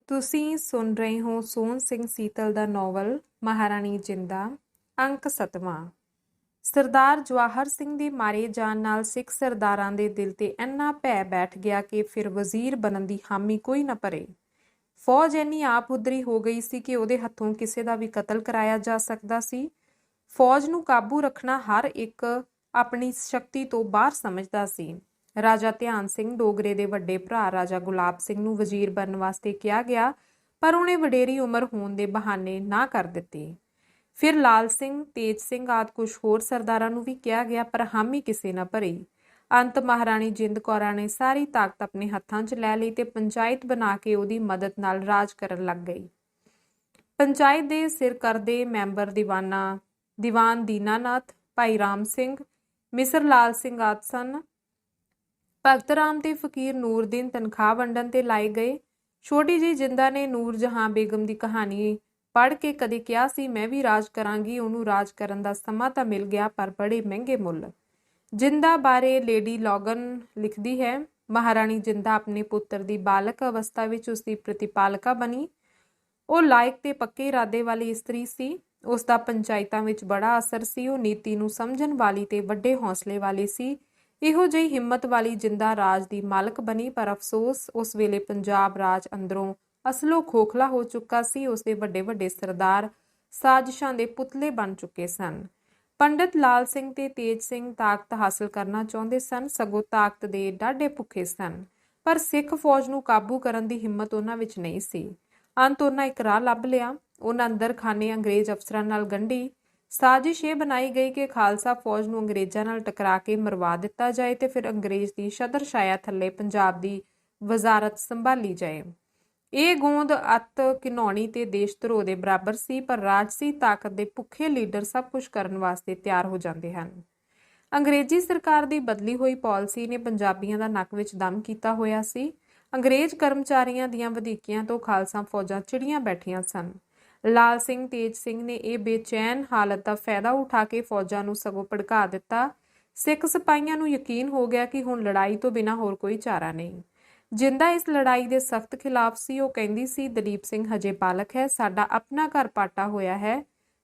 ਤੁਸੀਂ ਸੁਣ ਰਹੇ ਹੋ ਸੋਹਣ ਸਿੰਘ ਸੀਤਲ ਦਾ ਨੋਵਲ ਮਹਾਰਾਣੀ ਜਿੰਦਾ। ਅੰਕ 7ਵਾਂ। ਸਰਦਾਰ ਜਵਾਹਰ ਸਿੰਘ ਦੇ ਮਾਰੇ ਜਾਣ ਨਾਲ ਸਿੱਖ ਸਰਦਾਰਾਂ ਦੇ ਦਿਲ ਤੇ ਇੰਨਾ ਭੈ ਬੈਠ ਗਿਆ ਕਿ ਫਿਰ ਵਜ਼ੀਰ ਬਣਨ ਦੀ ਹਾਮੀ ਕੋਈ ਨਾ ਭਰੇ। ਫੌਜ ਇੰਨੀ ਆਪ ਹੁਦਰੀ ਹੋ ਗਈ ਸੀ ਕਿ ਉਹਦੇ ਹੱਥੋਂ ਕਿਸੇ ਦਾ ਵੀ ਕਤਲ ਕਰਾਇਆ ਜਾ ਸਕਦਾ ਸੀ। ਫੌਜ ਨੂੰ ਕਾਬੂ ਰੱਖਣਾ ਹਰ ਇੱਕ ਆਪਣੀ ਸ਼ਕਤੀ ਤੋਂ ਬਾਹਰ ਸਮਝਦਾ ਸੀ। ਰਾਜਾ ਧਿਆਨ ਸਿੰਘ ਡੋਗਰੇ ਦੇ ਵੱਡੇ ਭਰਾ ਰਾਜਾ ਗੁਲਾਬ ਸਿੰਘ ਨੂੰ ਵਜ਼ੀਰ ਬਣਨ ਵਾਸਤੇ ਕਿਹਾ ਗਿਆ, ਪਰ ਉਹਨੇ ਵਡੇਰੀ ਉਮਰ ਹੋਣ ਦੇ ਬਹਾਨੇ ਨਾ ਕਰ ਦਿੱਤੀ। ਫਿਰ ਲਾਲ ਸਿੰਘ, ਤੇਜ ਸਿੰਘ ਆਦਿ ਕੁਝ ਹੋਰ ਸਰਦਾਰਾਂ ਨੂੰ ਵੀ ਕਿਹਾ ਗਿਆ, ਪਰ ਹਾਮੀ ਕਿਸੇ ਨਾ ਭਰੀ। ਅੰਤ ਮਹਾਰਾਣੀ ਜਿੰਦ ਕੌਰਾਂ ਨੇ ਸਾਰੀ ਤਾਕਤ ਆਪਣੇ ਹੱਥਾਂ 'ਚ ਲੈ ਲਈ ਤੇ ਪੰਚਾਇਤ ਬਣਾ ਕੇ ਉਹਦੀ ਮਦਦ ਨਾਲ ਰਾਜ ਕਰਨ ਲੱਗ ਗਈ। ਪੰਚਾਇਤ ਦੇ ਸਿਰਕਰਦੇ ਮੈਂਬਰ ਦੀਵਾਨ ਦੀਨਾਨਾਥ, ਭਾਈ ਰਾਮ ਸਿੰਘ, ਮਿਸਰ ਲਾਲ ਸਿੰਘ ਆਦਿ ਸਨ। ਭਗਤ ਰਾਮ ਤੇ ਫਕੀਰ ਨੂਰਦੀਨ ਤਨਖਾਹ ਵੰਡਣ ਤੇ ਲਾਏ ਗਏ। ਛੋਟੀ ਜਿਹੀ ਜਿੰਦਾ ਨੇ ਨੂਰ ਜਹਾਂ ਬੇਗਮ ਦੀ ਕਹਾਣੀ ਪੜ੍ਹ ਕੇ ਕਦੇ ਕਿਹਾ ਸੀ, ਮੈਂ ਵੀ ਰਾਜ ਕਰਾਂਗੀ। ਉਹਨੂੰ ਰਾਜ ਕਰਨ ਦਾ ਸਮਾਂ ਤਾਂ ਮਿਲ ਗਿਆ, ਪਰ ਬੜੇ ਮਹਿੰਗੇ ਮੁੱਲ। ਜਿੰਦਾ ਬਾਰੇ ਲੇਡੀ ਲੌਗਨ ਲਿਖਦੀ ਹੈ, ਮਹਾਰਾਣੀ ਜਿੰਦਾ ਆਪਣੇ ਪੁੱਤਰ ਦੀ ਬਾਲਕ ਅਵਸਥਾ ਵਿੱਚ ਉਸਦੀ ਪ੍ਰਤੀਪਾਲਕਾ ਬਣੀ। ਉਹ ਲਾਇਕ ਤੇ ਪੱਕੇ ਇਰਾਦੇ ਵਾਲੀ ਇਸਤਰੀ ਸੀ। ਉਸ ਦਾ ਪੰਚਾਇਤਾਂ ਵਿੱਚ ਬੜਾ ਅਸਰ ਸੀ। ਉਹ ਨੀਤੀ ਨੂੰ ਸਮਝਣ ਵਾਲੀ ਤੇ ਵੱਡੇ ਹੌਸਲੇ ਵਾਲੀ ਸੀ। ਇਹੋ ਜਿਹੀ ਹਿੰਮਤ ਵਾਲੀ ਜਿੰਦਾ ਰਾਜ ਦੀ ਮਾਲਕ ਬਣੀ, ਪਰ ਅਫਸੋਸ ਉਸ ਵੇਲੇ ਪੰਜਾਬ ਰਾਜ ਅੰਦਰੋਂ ਅਸਲੋਂ ਖੋਖਲਾ ਹੋ ਚੁੱਕਾ ਸੀ। ਉਸਦੇ ਵੱਡੇ ਵੱਡੇ ਸਰਦਾਰ ਸਾਜ਼ਿਸ਼ਾਂ ਦੇ ਪੁਤਲੇ ਬਣ ਚੁੱਕੇ ਸਨ। ਪੰਡਿਤ ਲਾਲ ਸਿੰਘ ਤੇ ਤੇਜ ਸਿੰਘ ਤਾਕਤ ਹਾਸਲ ਕਰਨਾ ਚਾਹੁੰਦੇ ਸਨ, ਸਗੋਂ ਤਾਕਤ ਦੇ ਡਾਢੇ ਭੁੱਖੇ ਸਨ, ਪਰ ਸਿੱਖ ਫੌਜ ਨੂੰ ਕਾਬੂ ਕਰਨ ਦੀ ਹਿੰਮਤ ਉਹਨਾਂ ਵਿੱਚ ਨਹੀਂ ਸੀ। ਅੰਤ ਉਹਨਾਂ ਇੱਕ ਰਾਹ ਲੱਭ ਲਿਆ। ਉਹਨਾਂ ਅੰਦਰ ਖਾਨੇ ਅੰਗਰੇਜ਼ ਅਫਸਰਾਂ ਨਾਲ ਗੰਢੀ। ਸਾਜ਼ਿਸ਼ ਇਹ ਬਣਾਈ ਗਈ ਕਿ ਖਾਲਸਾ ਫੌਜ ਨੂੰ ਅੰਗਰੇਜ਼ਾਂ ਨਾਲ ਟਕਰਾ ਕੇ ਮਰਵਾ ਦਿੱਤਾ ਜਾਏ ਤੇ ਫਿਰ ਅੰਗਰੇਜ਼ ਦੀ ਸ਼ਦਰ ਛਾਇਆ ਥੱਲੇ ਪੰਜਾਬ ਦੀ ਵਜ਼ਾਰਤ ਸੰਭਾਲੀ ਜਾਏ। ਇਹ ਗੋਂਦ ਅੱਤ ਘਿਨਾਉਣੀ ਤੇ ਦੇਸ਼ ਧਰੋਹ ਦੇ ਬਰਾਬਰ ਸੀ, ਪਰ ਰਾਜਸੀ ਤਾਕਤ ਦੇ ਭੁੱਖੇ ਲੀਡਰ ਸਭ ਕੁਝ ਕਰਨ ਵਾਸਤੇ ਤਿਆਰ ਹੋ ਜਾਂਦੇ ਹਨ। ਅੰਗਰੇਜ਼ੀ ਸਰਕਾਰ ਦੀ ਬਦਲੀ ਹੋਈ ਪਾਲਿਸੀ ਨੇ ਪੰਜਾਬੀਆਂ ਦਾ ਨੱਕ ਵਿੱਚ ਦਮ ਕੀਤਾ ਹੋਇਆ ਸੀ। ਅੰਗਰੇਜ਼ ਕਰਮਚਾਰੀਆਂ ਦੀਆਂ ਵਧੀਕੀਆਂ ਤੋਂ ਖਾਲਸਾ ਫੌਜਾਂ ਚਿੜੀਆਂ ਬੈਠੀਆਂ ਸਨ। ਲਾਲ ਸਿੰਘ, ਤੇਜ ਸਿੰਘ ਨੇ ਇਹ ਬੇਚੈਨ ਹਾਲਤ ਦਾ ਫਾਇਦਾ ਉਠਾ ਕੇ ਫੌਜਾਂ ਨੂੰ ਸਗੋਂ ਭੜਕਾ ਦਿੱਤਾ। ਸਿੱਖ ਸਿਪਾਹੀਆਂ ਨੂੰ ਯਕੀਨ ਹੋ ਗਿਆ ਕਿ ਹੁਣ ਲੜਾਈ ਤੋਂ ਬਿਨਾਂ ਹੋਰ ਕੋਈ ਚਾਰਾ ਨਹੀਂ। ਜਿੰਦਾ ਇਸ ਲੜਾਈ ਦੇ ਸਖਤ ਖਿਲਾਫ ਸੀ। ਉਹ ਕਹਿੰਦੀ ਸੀ, ਦਲੀਪ ਸਿੰਘ ਹਜੇ ਬਾਲਕ ਹੈ, ਸਾਡਾ ਆਪਣਾ ਘਰ ਪਾਟਾ ਹੋਇਆ ਹੈ,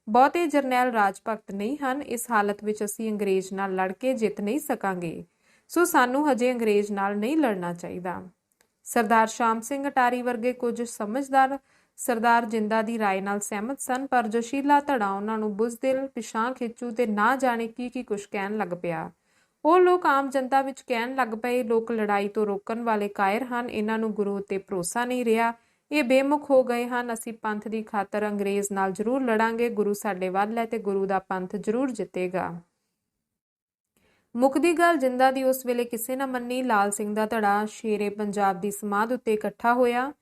ਬਹੁਤੇ ਜਰਨੈਲ ਰਾਜ ਭਗਤ ਨਹੀਂ ਹਨ। ਇਸ ਹਾਲਤ ਵਿੱਚ ਅਸੀਂ ਅੰਗਰੇਜ਼ ਨਾਲ ਲੜ ਕੇ ਜਿੱਤ ਨਹੀਂ ਸਕਾਂਗੇ, ਸੋ ਸਾਨੂੰ ਹਜੇ ਅੰਗਰੇਜ਼ ਨਾਲ ਨਹੀਂ ਲੜਨਾ ਚਾਹੀਦਾ। ਸਰਦਾਰ ਸ਼ਾਮ ਸਿੰਘ ਅਟਾਰੀ ਵਰਗੇ ਕੁਝ ਸਮਝਦਾਰ ਸਰਦਾਰ ਜਿੰਦਾ ਦੀ ਰਾਏ ਨਾਲ ਸਹਿਮਤ ਸਨ, ਪਰ ਜੋਸ਼ੀਲਾ ਧੜਾ ਉਹਨਾਂ ਨੂੰ ਬੁਜ਼ਦਿਲ, ਪਿਛਾਂਹ ਖਿੱਚੂ ਤੇ ਨਾ ਜਾਣੇ ਕੀ ਕੁਝ ਕਹਿਣ ਲੱਗ ਪਿਆ। ਉਹ ਲੋਕ ਆਮ ਜਨਤਾ ਵਿੱਚ ਕਹਿਣ ਲੱਗ ਪਏ, ਲੋਕ ਲੜਾਈ ਤੋਂ ਰੋਕਣ ਵਾਲੇ ਕਾਇਰ ਹਨ, ਇਹਨਾਂ ਨੂੰ ਗੁਰੂ ਉੱਤੇ ਭਰੋਸਾ ਨਹੀਂ ਰਿਹਾ, ਇਹ ਬੇਮੁਖ ਹੋ ਗਏ ਹਨ। ਅਸੀਂ ਪੰਥ ਦੀ ਖਾਤਰ ਅੰਗਰੇਜ਼ ਨਾਲ ਜ਼ਰੂਰ ਲੜਾਂਗੇ, ਗੁਰੂ ਸਾਡੇ ਵੱਲ ਹੈ ਤੇ ਗੁਰੂ ਦਾ ਪੰਥ ਜ਼ਰੂਰ ਜਿੱਤੇਗਾ। ਮੁੱਕਦੀ ਗੱਲ ਜਿੰਦਾ ਦੀ ਉਸ ਵੇਲੇ ਕਿਸੇ ਨਾ ਮੰਨੀ। ਲਾਲ ਸਿੰਘ ਦਾ ਧੜਾ ਸ਼ੇਰੇ ਪੰਜਾਬ ਦੀ ਸਮਾਧ ਉੱਤੇ ਇਕੱਠਾ ਹੋਇਆ।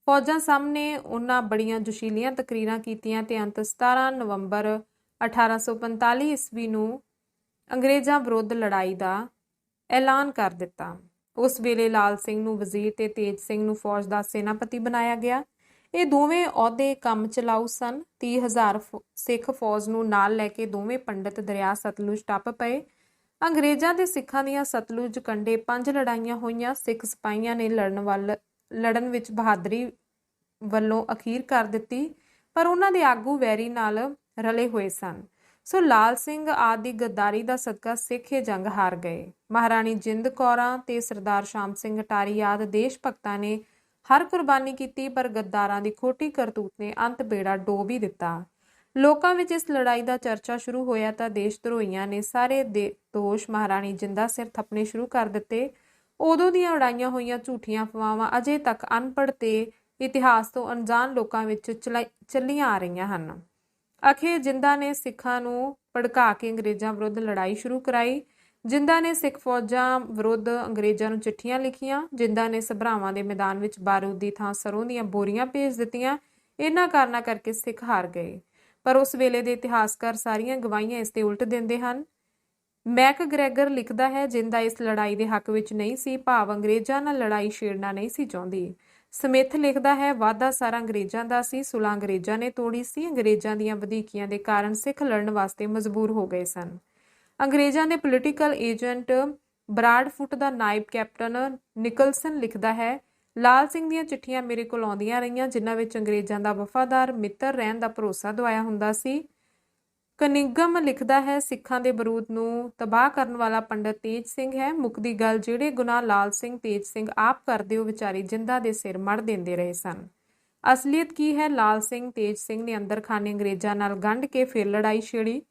ਫੌਜਾਂ ਸਾਹਮਣੇ ਉਹਨਾਂ ਬੜੀਆਂ ਜੋਸ਼ੀਲੀਆਂ ਤਕਰੀਰਾਂ ਕੀਤੀਆਂ ਤੇ ਅੰਤ 17 ਨਵੰਬਰ 1845 ਈਸਵੀ ਨੂੰ ਅੰਗਰੇਜ਼ਾਂ ਵਿਰੁੱਧ ਲੜਾਈ ਦਾ ਐਲਾਨ ਕਰ ਦਿੱਤਾ। ਉਸ ਵੇਲੇ ਲਾਲ ਸਿੰਘ ਨੂੰ ਵਜ਼ੀਰ ਤੇ ਤੇਜ ਸਿੰਘ ਨੂੰ ਫੌਜ ਦਾ ਸੈਨਾਪਤੀ ਬਣਾਇਆ ਗਿਆ। ਇਹ ਦੋਵੇਂ ਅਹੁਦੇ ਕੰਮ ਚਲਾਊ ਸਨ। 30,000 ਸਿੱਖ ਫੌਜ ਨੂੰ ਨਾਲ ਲੈ ਕੇ ਦੋਵੇਂ ਪੰਡਿਤ ਦਰਿਆ ਸਤਲੁਜ ਟੱਪ ਪਏ। ਅੰਗਰੇਜ਼ਾਂ ਤੇ ਸਿੱਖਾਂ ਦੀਆਂ ਸਤਲੁਜ ਕੰਢੇ 5 ਲੜਾਈਆਂ ਹੋਈਆਂ। ਸਿੱਖ ਸਿਪਾਹੀਆਂ ਨੇ ਲੜਨ ਵਿੱਚ ਬਹਾਦਰੀ ਵੱਲੋਂ ਅਖੀਰ ਕਰ ਦਿੱਤੀ, ਪਰ ਉਹਨਾਂ ਦੇ ਆਗੂ ਵੈਰੀ ਨਾਲ ਰਲੇ ਹੋਏ ਸਨ, ਸੋ ਲਾਲ ਸਿੰਘ ਆਦਿ ਦੀ ਗੱਦਾਰੀ ਦਾ ਸਦਕਾ ਸਿੱਖ ਇਹ ਜੰਗ ਹਾਰ ਗਏ। ਮਹਾਰਾਣੀ ਜਿੰਦ ਕੌਰਾਂ ਤੇ ਸਰਦਾਰ ਸ਼ਾਮ ਸਿੰਘ ਅਟਾਰੀ ਆਦਿ ਦੇਸ਼ ਭਗਤਾਂ ਨੇ ਹਰ ਕੁਰਬਾਨੀ ਕੀਤੀ, ਪਰ ਗੱਦਾਰਾਂ ਦੀ ਖੋਟੀ ਕਰਤੂਤ ਨੇ ਅੰਤ ਬੇੜਾ ਡੋਬ ਹੀ ਦਿੱਤਾ। ਲੋਕਾਂ ਵਿੱਚ ਇਸ ਲੜਾਈ ਦਾ ਚਰਚਾ ਸ਼ੁਰੂ ਹੋਇਆ ਤਾਂ ਦੇਸ਼ ਧਰੋਹੀਆਂ ਨੇ ਸਾਰੇ ਦੋਸ਼ ਮਹਾਰਾਣੀ ਜਿੰਦਾ ਸਿਰ ਥੱਪਣੇ ਸ਼ੁਰੂ ਕਰ ਦਿੱਤੇ। ਉਦੋਂ ਦੀਆਂ ਉਡਾਈਆਂ ਹੋਈਆਂ ਝੂਠੀਆਂ ਅਫਵਾਹਾਂ ਅਜੇ ਤੱਕ ਅਨਪੜ੍ਹ ਤੇ ਇਤਿਹਾਸ ਤੋਂ ਅਣਜਾਣ ਲੋਕਾਂ ਵਿੱਚ ਚੱਲੀਆਂ ਆ ਰਹੀਆਂ ਹਨ। ਅਖੇ ਜਿੰਦਾ ਨੇ ਸਿੱਖਾਂ ਨੂੰ ਭੜਕਾ ਕੇ ਅੰਗਰੇਜ਼ਾਂ ਵਿਰੁੱਧ ਲੜਾਈ ਸ਼ੁਰੂ ਕਰਾਈ। ਜਿੰਦਾ ਨੇ ਸਿੱਖ ਫੌਜਾਂ ਵਿਰੁੱਧ ਅੰਗਰੇਜ਼ਾਂ ਨੂੰ ਚਿੱਠੀਆਂ ਲਿਖੀਆਂ। ਜਿੰਦਾ ਨੇ ਸਭਰਾਵਾਂ ਦੇ ਮੈਦਾਨ ਵਿੱਚ ਬਾਰੂਦ ਦੀ ਥਾਂ ਸਰੋਂ ਦੀਆਂ ਬੋਰੀਆਂ ਭੇਜ ਦਿੱਤੀਆਂ। ਇਹਨਾਂ ਕਾਰਨਾਂ ਕਰਕੇ ਸਿੱਖ ਹਾਰ ਗਏ, ਪਰ ਉਸ ਵੇਲੇ ਦੇ ਇਤਿਹਾਸਕਾਰ ਸਾਰੀਆਂ ਗਵਾਹੀਆਂ ਇਸ ਤੇ ਉਲਟ ਦਿੰਦੇ ਹਨ। ਮੈਕਗ੍ਰੈਗਰ ਲਿਖਦਾ ਹੈ, ਜਿੰਦਾ ਇਸ ਲੜਾਈ ਦੇ ਹੱਕ ਵਿੱਚ ਨਹੀਂ ਸੀ, ਭਾਵ ਅੰਗਰੇਜ਼ਾਂ ਨਾਲ ਲੜਾਈ ਛੇੜਨਾ ਨਹੀਂ ਸੀ ਚਾਹੁੰਦੀ। ਸਮਿਥ ਲਿਖਦਾ ਹੈ, ਵਾਧਾ ਸਾਰਾ ਅੰਗਰੇਜ਼ਾਂ ਦਾ ਸੀ, ਸੁਲ੍ਹਾਂ ਅੰਗਰੇਜ਼ਾਂ ਨੇ ਤੋੜੀ ਸੀ। ਅੰਗਰੇਜ਼ਾਂ ਦੀਆਂ ਵਧੀਕੀਆਂ ਦੇ ਕਾਰਨ ਸਿੱਖ ਲੜਨ ਵਾਸਤੇ ਮਜਬੂਰ ਹੋ ਗਏ ਸਨ। ਅੰਗਰੇਜ਼ਾਂ ਦੇ ਪੋਲੀਟੀਕਲ ਏਜੰਟ ਬਰਾਡਫੁੱਟ ਦਾ ਨਾਇਬ ਕੈਪਟਨ ਨਿਕਲਸਨ ਲਿਖਦਾ ਹੈ, ਲਾਲ ਸਿੰਘ ਦੀਆਂ ਚਿੱਠੀਆਂ ਮੇਰੇ ਕੋਲ ਆਉਂਦੀਆਂ ਰਹੀਆਂ, ਜਿਨ੍ਹਾਂ ਵਿੱਚ ਅੰਗਰੇਜ਼ਾਂ ਦਾ ਵਫਾਦਾਰ ਮਿੱਤਰ ਰਹਿਣ ਦਾ ਭਰੋਸਾ ਦਵਾਇਆ ਹੁੰਦਾ ਸੀ। ਕਨਿੰਗਮ ਲਿਖਦਾ ਹੈ, ਸਿੱਖਾਂ ਦੇ ਬਰੂਦ ਨੂੰ ਤਬਾਹ ਕਰਨ ਵਾਲਾ ਪੰਡਤ ਤੇਜ ਸਿੰਘ ਹੈ। ਮੁੱਕਦੀ ਗੱਲ, ਜਿਹੜੇ ਗੁਨਾਹ ਲਾਲ ਸਿੰਘ ਤੇਜ ਸਿੰਘ ਆਪ ਕਰਦੇ ਉਹ ਵਿਚਾਰੀ ਜਿੰਦਾ ਦੇ ਸਿਰ ਮੜ ਦਿੰਦੇ ਰਹੇ ਸਨ। ਅਸਲੀਅਤ ਕੀ ਹੈ? ਲਾਲ ਸਿੰਘ ਤੇਜ ਸਿੰਘ ਨੇ ਅੰਦਰ ਖਾਨੇ ਅੰਗਰੇਜ਼ਾਂ ਨਾਲ ਗੰਢ ਕੇ ਫਿਰ ਲੜਾਈ ਛੇੜੀ।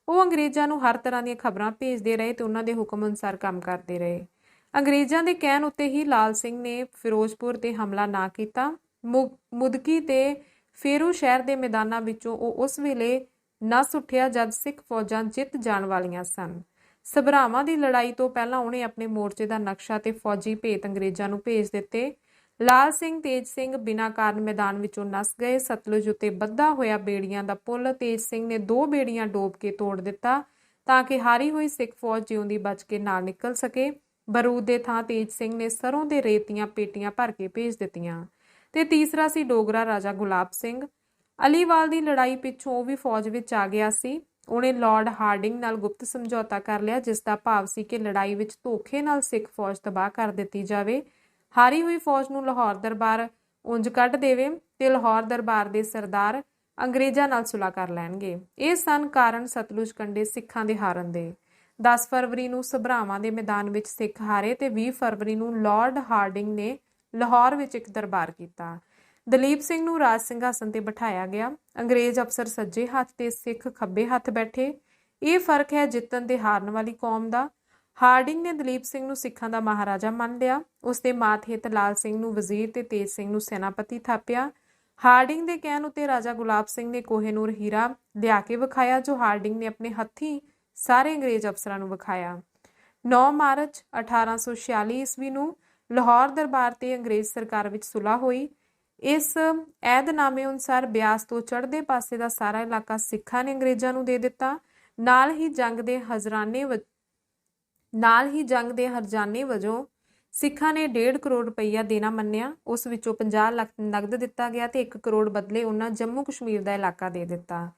ਉਹ ਅੰਗਰੇਜ਼ਾਂ ਨੂੰ ਹਰ ਤਰ੍ਹਾਂ ਦੀਆਂ ਖਬਰਾਂ ਭੇਜਦੇ ਰਹੇ ਤੇ ਉਹਨਾਂ ਦੇ ਹੁਕਮ ਅਨੁਸਾਰ ਕੰਮ ਕਰਦੇ ਰਹੇ। ਅੰਗਰੇਜ਼ਾਂ ਦੇ ਕਹਿਣ ਉੱਤੇ ਹੀ ਲਾਲ ਸਿੰਘ ਨੇ ਫਿਰੋਜ਼ਪੁਰ ਤੇ ਹਮਲਾ ਨਾ ਕੀਤਾ। ਮੁਦਕੀ ਤੇ ਫੇਰੂ ਸ਼ਹਿਰ ਦੇ ਮੈਦਾਨਾਂ ਵਿੱਚੋਂ ਉਹ ਉਸ ਵੇਲੇ ਨੱਸ ਉੱਠਿਆ ਜਦ ਸਿੱਖ ਫੌਜਾਂ ਜਿੱਤ ਜਾਣ ਵਾਲੀਆਂ ਸਨ। ਸਭਰਾਵਾਂ ਦੀ ਲੜਾਈ ਤੋਂ ਪਹਿਲਾਂ ਉਹਨੇ ਆਪਣੇ ਮੋਰਚੇ ਦਾ ਨਕਸ਼ਾ ਤੇ ਫੌਜੀ ਭੇਤ ਅੰਗਰੇਜ਼ਾਂ ਨੂੰ ਭੇਜ ਦਿੱਤੇ। ਲਾਲ ਸਿੰਘ ਤੇਜ ਸਿੰਘ ਬਿਨਾਂ ਕਾਰਨ ਮੈਦਾਨ ਵਿੱਚੋਂ ਨੱਸ ਗਏ। ਸਤਲੁਜ ਉੱਤੇ ਬੱਧਾ ਹੋਇਆ ਬੇੜੀਆਂ ਦਾ ਪੁਲ ਤੇਜ ਸਿੰਘ ਨੇ 2 ਬੇੜੀਆਂ ਡੋਬ ਕੇ ਤੋੜ ਦਿੱਤਾ ਤਾਂ ਕਿ ਹਾਰੀ ਹੋਈ ਸਿੱਖ ਫੌਜ ਜਿਉਂਦੀ ਬਚ ਕੇ ਨਾਲ ਨਿਕਲ ਸਕੇ। ਬਰੂਦ ਦੇ ਥਾਂ ਤੇਜ ਸਿੰਘ ਨੇ ਸਰੋਂ ਦੇ ਰੇਤ ਦੀਆਂ ਪੇਟੀਆਂ ਭਰ ਕੇ ਭੇਜ ਦਿੱਤੀਆਂ। ਤੇ ਤੀਸਰਾ ਸੀ ਡੋਗਰਾ ਰਾਜਾ ਗੁਲਾਬ ਸਿੰਘ। ਅਲੀਵਾਲ ਦੀ ਲੜਾਈ ਪਿੱਛੋਂ ਉਹ ਵੀ ਫੌਜ ਵਿੱਚ ਆ ਗਿਆ ਸੀ। ਉਹਨੇ ਲਾਰਡ ਹਾਰਡਿੰਗ ਨਾਲ ਗੁਪਤ ਸਮਝੌਤਾ ਕਰ ਲਿਆ, ਜਿਸ ਦਾ ਭਾਵ ਸੀ ਕਿ ਲੜਾਈ ਵਿੱਚ ਧੋਖੇ ਨਾਲ ਸਿੱਖ ਫੌਜ ਤਬਾਹ ਕਰ ਦਿੱਤੀ ਜਾਵੇ। ਹਾਰੀ ਹੋਈ ਫੌਜ ਨੂੰ ਲਾਹੌਰ ਦਰਬਾਰ ਉਂਝ ਕੱਢ ਦੇਵੇ ਤੇ ਲਾਹੌਰ ਦਰਬਾਰ ਦੇ ਸਰਦਾਰ ਅੰਗਰੇਜ਼ਾਂ ਨਾਲ ਸੁਲ੍ਹਾ ਕਰ ਲੈਣਗੇ। ਇਹ ਸਨ ਕਾਰਨ ਸਤਲੁਜ ਕੰਢੇ ਸਿੱਖਾਂ ਦੇ ਹਾਰਨ ਦੇ। 10 ਫਰਵਰੀ ਨੂੰ ਸਭਰਾਵਾਂ ਦੇ ਮੈਦਾਨ ਵਿੱਚ ਸਿੱਖ ਹਾਰੇ ਤੇ 20 ਫਰਵਰੀ ਨੂੰ ਲਾਰਡ ਹਾਰਡਿੰਗ ਨੇ ਲਾਹੌਰ ਵਿੱਚ ਇੱਕ ਦਰਬਾਰ ਕੀਤਾ। ਦਲੀਪ ਸਿੰਘ ਨੂੰ ਰਾਜ ਸਿੰਘਾਸਨ ਤੇ ਬਿਠਾਇਆ ਗਿਆ। ਅੰਗਰੇਜ਼ ਅਫਸਰ ਸੱਜੇ ਹੱਥ ਤੇ ਸਿੱਖ ਖੱਬੇ ਹੱਥ ਬੈਠੇ। ਇਹ ਫਰਕ ਹੈ ਜਿੱਤਣ ਤੇ ਹਾਰਨ ਵਾਲੀ ਕੌਮ ਦਾ। ਹਾਰਡਿੰਗ ਨੇ ਦਲੀਪ ਸਿੰਘ ਨੂੰ ਸਿੱਖਾਂ ਦਾ ਮਹਾਰਾਜਾ ਮੰਨ ਲਿਆ। ਉਸਦੇ ਮਾਤਹਿਤ ਲਾਲ ਸਿੰਘ ਨੂੰ ਵਜ਼ੀਰ ਤੇ ਤੇਜ ਸਿੰਘ ਨੂੰ ਸੈਨਾਪਤੀ ਥਾਪਿਆ। ਹਾਰਡਿੰਗ ਦੇ ਕਹਿਣ ਉੱਤੇ ਰਾਜਾ ਗੁਲਾਬ ਸਿੰਘ ਨੇ ਕੋਹਿਨੂਰ ਹੀਰਾ ਲਿਆ ਕੇ ਵਿਖਾਇਆ, ਜੋ ਹਾਰਡਿੰਗ ਨੇ ਆਪਣੇ ਹੱਥੀਂ ਸਾਰੇ ਅੰਗਰੇਜ਼ ਅਫਸਰਾਂ ਨੂੰ ਵਿਖਾਇਆ। 9 ਮਾਰਚ 1846 ਈਸਵੀ ਨੂੰ ਲਾਹੌਰ ਦਰਬਾਰ ਤੇ ਅੰਗਰੇਜ਼ ਸਰਕਾਰ ਵਿੱਚ ਸੁਲ੍ਹਾ ਹੋਈ। ਇਸ ਐਦਨਾਮੇ ਅਨੁਸਾਰ ਬਿਆਸ ਤੋਂ ਚੜ੍ਹਦੇ ਪਾਸੇ ਦਾ ਸਾਰਾ ਇਲਾਕਾ ਸਿੱਖਾਂ ਨੇ ਅੰਗਰੇਜ਼ਾਂ ਨੂੰ ਦੇ ਦਿੱਤਾ। ਨਾਲ ਹੀ ਜੰਗ ਦੇ ਹਰਜਾਨੇ ਵਜੋਂ ਸਿੱਖਾਂ ਨੇ 1.5 ਕਰੋੜ ਰੁਪਈਆ ਦੇਣਾ ਮੰਨਿਆ। ਉਸ ਵਿੱਚੋਂ 50 ਲੱਖ ਨਗਦ ਦਿੱਤਾ ਗਿਆ ਤੇ 1 ਕਰੋੜ ਬਦਲੇ ਉਹਨਾਂ ਜੰਮੂ ਕਸ਼ਮੀਰ ਦਾ ਇਲਾਕਾ ਦੇ ਦਿੱਤਾ।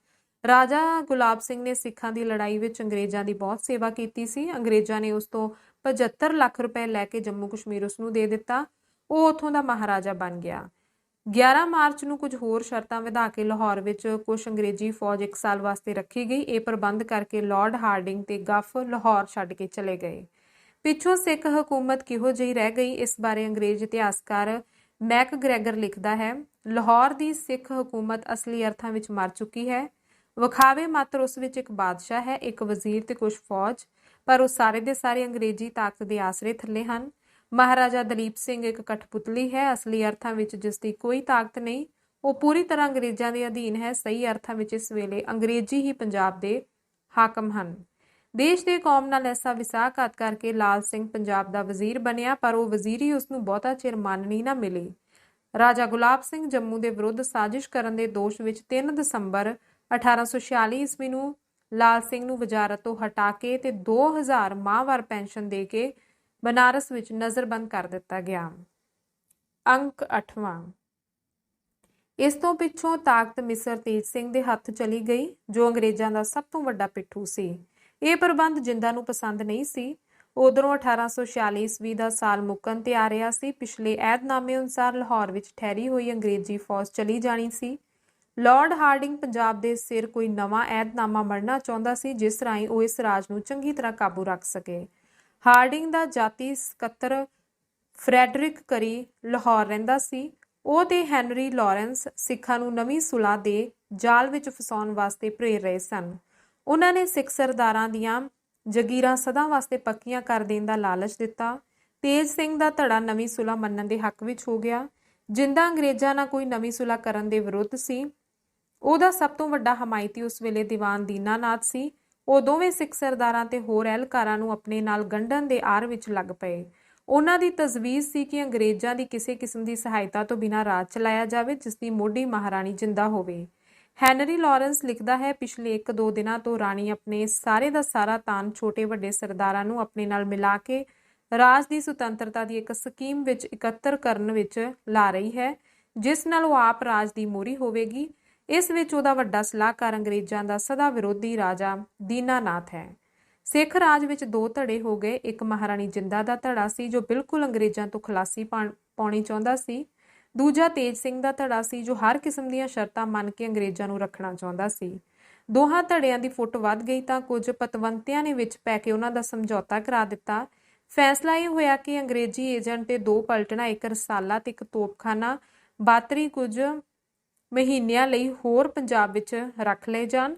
ਰਾਜਾ ਗੁਲਾਬ ਸਿੰਘ ਨੇ ਸਿੱਖਾਂ ਦੀ ਲੜਾਈ ਵਿੱਚ ਅੰਗਰੇਜ਼ਾਂ ਦੀ ਬਹੁਤ ਸੇਵਾ ਕੀਤੀ ਸੀ। ਅੰਗਰੇਜ਼ਾਂ ਨੇ ਉਸ ਤੋਂ 75 ਲੱਖ ਰੁਪਏ ਲੈ ਕੇ ਜੰਮੂ ਕਸ਼ਮੀਰ ਉਸ ਨੂੰ ਦੇ ਦਿੱਤਾ। ਉਹ ਉੱਥੋਂ ਦਾ ਮਹਾਰਾਜਾ ਬਣ ਗਿਆ। 11 ਮਾਰਚ ਨੂੰ ਕੁਝ ਹੋਰ ਸ਼ਰਤਾਂ ਵਧਾ ਕੇ ਲਾਹੌਰ ਵਿੱਚ ਕੁਝ ਅੰਗਰੇਜ਼ੀ ਫੌਜ 1 ਸਾਲ ਵਾਸਤੇ ਰੱਖੀ ਗਈ। ਇਹ ਪ੍ਰਬੰਧ ਕਰਕੇ ਲਾਰਡ ਹਾਰਡਿੰਗ ਤੇ ਗੱਫ ਲਾਹੌਰ ਛੱਡ ਕੇ ਚਲੇ ਗਏ। ਪਿੱਛੋਂ ਸਿੱਖ ਹਕੂਮਤ ਕਿਹੋ ਜਿਹੀ ਰਹਿ ਗਈ, ਇਸ ਬਾਰੇ ਅੰਗਰੇਜ਼ ਇਤਿਹਾਸਕਾਰ ਮੈਕਗ੍ਰੈਗਰ ਲਿਖਦਾ ਹੈ, ਲਾਹੌਰ ਦੀ ਸਿੱਖ ਹਕੂਮਤ ਅਸਲੀ ਅਰਥਾਂ ਵਿੱਚ ਮਰ ਚੁੱਕੀ ਹੈ। ਵਿਖਾਵੇ ਮਾਤਰ ਉਸ ਵਿੱਚ ਇੱਕ ਬਾਦਸ਼ਾਹ ਹੈ, ਇੱਕ ਵਜ਼ੀਰ ਤੇ ਕੁਝ ਫੌਜ, ਪਰ ਉਹ ਸਾਰੇ ਦੇ ਸਾਰੇ ਅੰਗਰੇਜ਼ੀ ਤਾਕਤ ਦੇ ਆਸਰੇ ਥੱਲੇ ਹਨ। ਮਹਾਰਾਜਾ ਦਲੀਪ ਸਿੰਘ ਇੱਕ ਕਠਪੁਤਲੀ ਹੈ, ਅਸਲੀ ਅਰਥਾਂ ਵਿੱਚ ਜਿਸ ਦੀ ਕੋਈ ਤਾਕਤ ਨਹੀਂ। ਉਹ ਪੂਰੀ ਤਰ੍ਹਾਂ ਅੰਗਰੇਜ਼ਾਂ ਦੇ ਅਧੀਨ ਹੈ। ਸਹੀ ਅਰਥਾਂ ਵਿੱਚ ਇਸ ਵੇਲੇ ਅੰਗਰੇਜ਼ੀ ਹੀ ਪੰਜਾਬ ਦੇ ਹਾਕਮ ਹਨ। ਦੇਸ਼ ਦੇ ਕੌਮ ਨਾਲ ਐਸਾ ਵਿਸਾਖਘਾਤ ਕਰਕੇ ਲਾਲ ਸਿੰਘ ਪੰਜਾਬ ਦਾ ਵਜ਼ੀਰ ਬਣਿਆ, ਪਰ ਉਹ ਵਜ਼ੀਰੀ ਉਸ ਨੂੰ ਬਹੁਤਾ ਚਿਰ ਮਾਨਣੀ ਨਾ ਮਿਲੀ। ਰਾਜਾ ਗੁਲਾਬ ਸਿੰਘ ਜੰਮੂ ਦੇ ਵਿਰੁੱਧ ਸਾਜ਼ਿਸ਼ ਕਰਨ ਦੇ ਦੋਸ਼ ਵਿੱਚ 3 ਦਸੰਬਰ 1846 ਈਸਵੀ ਨੂੰ ਲਾਲ ਸਿੰਘ ਨੂੰ ਵਜ਼ਾਰਤ ਤੋਂ ਹਟਾ ਕੇ ਤੇ 2000 ਮਾਹਵਾਰ ਪੈਨਸ਼ਨ ਦੇ ਕੇ ਬਨਾਰਸ ਵਿੱਚ ਨਜ਼ਰਬੰਦ ਕਰ ਦਿੱਤਾ ਗਿਆ। ਅੰਕ 8ਵਾਂ। ਇਸ ਤੋਂ ਪਿੱਛੋਂ ਤਾਕਤ ਮਿਸਰ ਤੇਜ ਸਿੰਘ ਦੇ ਹੱਥ ਚਲੀ ਗਈ, ਜੋ ਅੰਗਰੇਜ਼ਾਂ ਦਾ ਸਭ ਤੋਂ ਵੱਡਾ ਪਿੱਠੂ ਸੀ। ਇਹ ਪ੍ਰਬੰਧ ਜਿੰਦਾ ਨੂੰ ਪਸੰਦ ਨਹੀਂ ਸੀ। ਉਧਰੋਂ 1846 ਈਸਵੀ ਦਾ ਸਾਲ ਮੁੱਕਣ ਤੇ ਆ ਰਿਹਾ ਸੀ। ਪਿਛਲੇ ਐਦਨਾਮੇ ਅਨੁਸਾਰ ਲਾਹੌਰ ਵਿੱਚ ਠਹਿਰੀ ਹੋਈ ਅੰਗਰੇਜ਼ੀ ਫੌਜ ਚਲੀ ਜਾਣੀ ਸੀ। ਲਾਰਡ ਹਾਰਡਿੰਗ ਪੰਜਾਬ ਦੇ ਸਿਰ ਕੋਈ ਨਵਾਂ ਐਦਨਾਮਾ ਮੜਨਾ ਚਾਹੁੰਦਾ ਸੀ, ਜਿਸ ਰਾਹੀਂ ਉਹ ਇਸ ਰਾਜ ਨੂੰ ਚੰਗੀ ਤਰ੍ਹਾਂ ਕਾਬੂ ਰੱਖ ਸਕੇ। ਹਾਰਡਿੰਗ ਦਾ ਜਾਤੀ ਸਕੱਤਰ ਫਰੈਡਰਿਕ ਕਰੀ ਲਾਹੌਰ ਰਹਿੰਦਾ ਸੀ। ਉਹ ਤੇ ਹੈਨਰੀ ਲਾਰੈਂਸ ਸਿੱਖਾਂ ਨੂੰ ਨਵੀਂ ਸੁਲ੍ਹਾ ਦੇ ਜਾਲ ਵਿੱਚ ਫਸਾਉਣ ਵਾਸਤੇ ਪ੍ਰੇਰ ਰਹੇ ਸਨ। ਉਹਨਾਂ ਨੇ ਸਿੱਖ ਸਰਦਾਰਾਂ ਦੀਆਂ ਜਗੀਰਾਂ ਸਦਾ ਵਾਸਤੇ ਪੱਕੀਆਂ ਕਰ ਦੇਣ ਦਾ ਲਾਲਚ ਦਿੱਤਾ। ਤੇਜ ਸਿੰਘ ਦਾ ਧੜਾ ਨਵੀਂ ਸੁਲ੍ਹਾ ਮੰਨਣ ਦੇ ਹੱਕ ਵਿੱਚ ਹੋ ਗਿਆ। ਜਿੰਦਾ ਅੰਗਰੇਜ਼ਾਂ ਨਾਲ ਕੋਈ ਨਵੀਂ ਸੁਲ੍ਹਾ ਕਰਨ ਦੇ ਵਿਰੁੱਧ ਸੀ। ਉਹਦਾ ਸਭ ਤੋਂ ਵੱਡਾ ਹਮਾਇਤੀ ਉਸ ਵੇਲੇ ਦੀਵਾਨ ਦੀਨਾਨਾਥ ਸੀ। ਉਹ ਦੋਵੇਂ ਸਿੱਖ ਸਰਦਾਰਾਂ ਤੇ ਹੋਰ ਅਹਿਲਕਾਰਾਂ ਨੂੰ ਆਪਣੇ ਨਾਲ ਗੰਢਣ ਦੇ ਆਰ ਵਿੱਚ ਲੱਗ ਪਏ। ਉਹਨਾਂ ਦੀ ਤਜਵੀਜ਼ ਸੀ ਕਿ ਅੰਗਰੇਜ਼ਾਂ ਦੀ ਕਿਸੇ ਕਿਸਮ ਦੀ ਸਹਾਇਤਾ ਤੋਂ ਬਿਨਾਂ ਰਾਜ ਚਲਾਇਆ ਜਾਵੇ, ਜਿਸ ਦੀ ਮੋਢੀ ਮਹਾਰਾਣੀ ਜਿੰਦਾ ਹੋਵੇ। ਹੈਨਰੀ ਲਾਰੈਂਸ ਲਿਖਦਾ ਹੈ, ਪਿਛਲੇ 1-2 ਦਿਨਾਂ ਤੋਂ ਰਾਣੀ ਆਪਣੇ ਸਾਰੇ ਦਾ ਸਾਰਾ ਤਾਨ ਛੋਟੇ ਵੱਡੇ ਸਰਦਾਰਾਂ ਨੂੰ ਆਪਣੇ ਨਾਲ ਮਿਲਾ ਕੇ ਰਾਜ ਦੀ ਸੁਤੰਤਰਤਾ ਦੀ ਇੱਕ ਸਕੀਮ ਵਿੱਚ ਇਕੱਤਰ ਕਰਨ ਵਿੱਚ ਲਾ ਰਹੀ ਹੈ, ਜਿਸ ਨਾਲ ਉਹ ਆਪ ਰਾਜ ਦੀ ਮੋਹਰੀ ਹੋਵੇਗੀ। ਇਸ ਵਿੱਚ ਉਹਦਾ ਵੱਡਾ ਸਲਾਹਕਾਰ ਅੰਗਰੇਜ਼ਾਂ ਦਾ ਸਦਾ ਵਿਰੋਧੀ ਰਾਜਾ ਦੀਨਾਨਾਥ ਹੈ। ਸਿੱਖ ਰਾਜ ਵਿੱਚ 2 ਧੜੇ ਹੋ ਗਏ। ਇੱਕ ਮਹਾਰਾਣੀ ਜਿੰਦਾ ਦਾ ਧੜਾ ਸੀ, ਜੋ ਬਿਲਕੁਲ ਅੰਗਰੇਜ਼ਾਂ ਤੋਂ ਖਲਾਸੀ ਪਾਉਣੀ ਚਾਹੁੰਦਾ ਸੀ। ਦੂਜਾ ਤੇਜ ਸਿੰਘ ਦਾ ਧੜਾ ਸੀ ਜੋ ਹਰ ਕਿਸਮ ਦੀਆਂ ਸ਼ਰਤਾਂ ਮੰਨ ਕੇ ਅੰਗਰੇਜ਼ਾਂ ਨੂੰ ਰੱਖਣਾ ਚਾਹੁੰਦਾ ਸੀ। ਦੋਹਾਂ ਧੜਿਆਂ ਦੀ ਫੁੱਟ ਵੱਧ ਗਈ ਤਾਂ ਕੁਝ ਪਤਵੰਤਿਆਂ ਨੇ ਵਿੱਚ ਪੈ ਕੇ ਉਹਨਾਂ ਦਾ ਸਮਝੌਤਾ ਕਰਾ ਦਿੱਤਾ। ਫੈਸਲਾ ਇਹ ਹੋਇਆ ਕਿ ਅੰਗਰੇਜ਼ੀ ਏਜੰਟ ਤੇ 2 ਪਲਟਣਾ, 1 ਰਸਾਲਾ ਤੇ 1 ਤੋਪਖਾਨਾ ਬਾਤਰੀ ਕੁਝ ਮਹੀਨਿਆਂ ਲਈ ਹੋਰ ਪੰਜਾਬ ਵਿੱਚ ਰੱਖ ਲਏ ਜਾਣ।